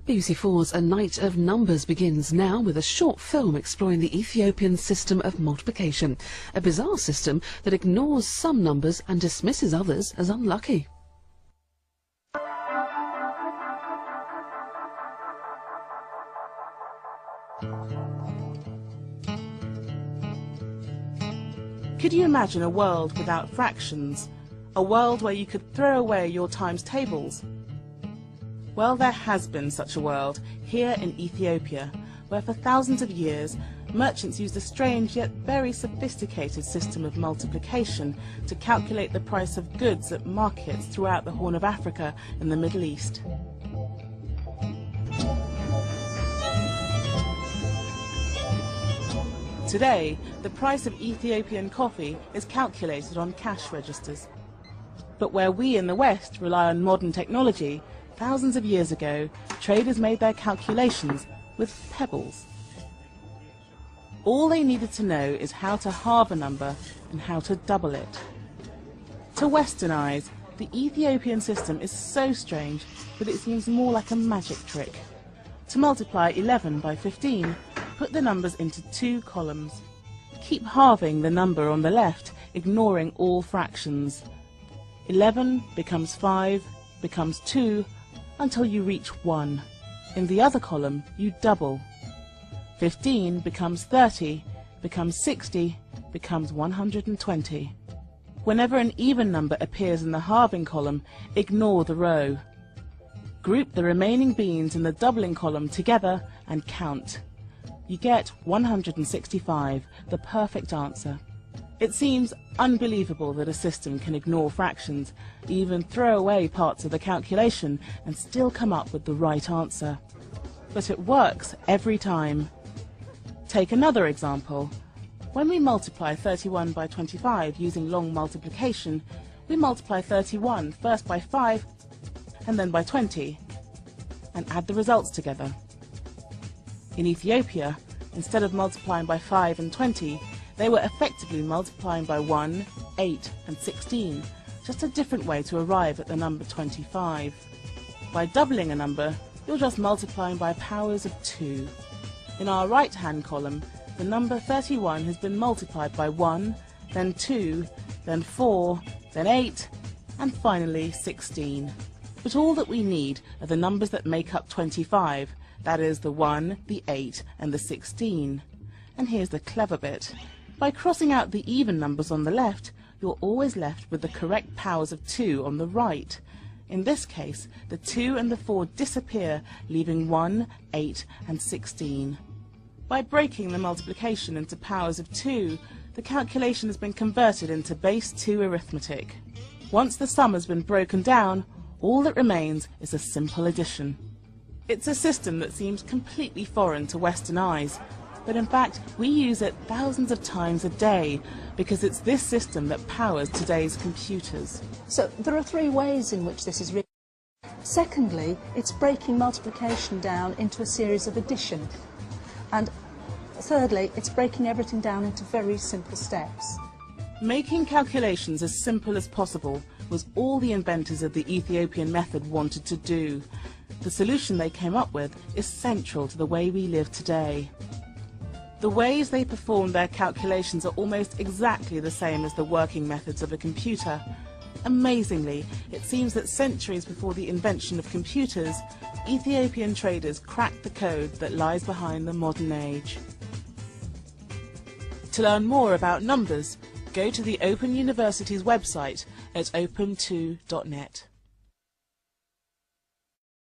BBC4's A Night of Numbers begins now with a short film exploring the Ethiopian system of multiplication, a bizarre system that ignores some numbers and dismisses others as unlucky. Could you imagine a world without fractions? A world where you could throw away your times tables? Well, there has been such a world here in Ethiopia, where for thousands of years merchants used a strange yet very sophisticated system of multiplication to calculate the price of goods at markets throughout the Horn of Africa and the Middle East. Today, the price of Ethiopian coffee is calculated on cash registers. But where we in the West rely on modern technology, thousands of years ago, traders made their calculations with pebbles. All they needed to know is how to halve a number and how to double it. To Western eyes, the Ethiopian system is so strange that it seems more like a magic trick. To multiply 11 by 15, put the numbers into two columns. Keep halving the number on the left, ignoring all fractions. 11 becomes 5, becomes 2, until you reach 1. In the other column, you double. 15 becomes 30, becomes 60, becomes 120. Whenever an even number appears in the halving column, ignore the row. Group the remaining beans in the doubling column together and count. You get 165, the perfect answer. It seems unbelievable that a system can ignore fractions, even throw away parts of the calculation and still come up with the right answer. But it works every time. Take another example. When we multiply 31 by 25 using long multiplication, we multiply 31 first by 5 and then by 20 and add the results together. In Ethiopia, instead of multiplying by 5 and 20, they were effectively multiplying by 1, 8 and 16, just a different way to arrive at the number 25. By doubling a number, you're just multiplying by powers of 2. In our right-hand column, the number 31 has been multiplied by 1, then 2, then 4, then 8, and finally 16. But all that we need are the numbers that make up 25, that is the 1, the 8 and the 16. And here's the clever bit. By crossing out the even numbers on the left, you're always left with the correct powers of 2 on the right. In this case, the 2 and the 4 disappear, leaving 1, 8 and 16. By breaking the multiplication into powers of 2, the calculation has been converted into base 2 arithmetic. Once the sum has been broken down, all that remains is a simple addition. It's a system that seems completely foreign to Western eyes, but in fact we use it thousands of times a day because it's this system that powers today's computers. So there are three ways in which this is written. Secondly, it's breaking multiplication down into a series of addition. And thirdly, it's breaking everything down into very simple steps. Making calculations as simple as possible was all the inventors of the Ethiopian method wanted to do. The solution they came up with is central to the way we live today. The ways they perform their calculations are almost exactly the same as the working methods of a computer. Amazingly, it seems that centuries before the invention of computers, Ethiopian traders cracked the code that lies behind the modern age. To learn more about numbers, go to the Open University's website at open2.net.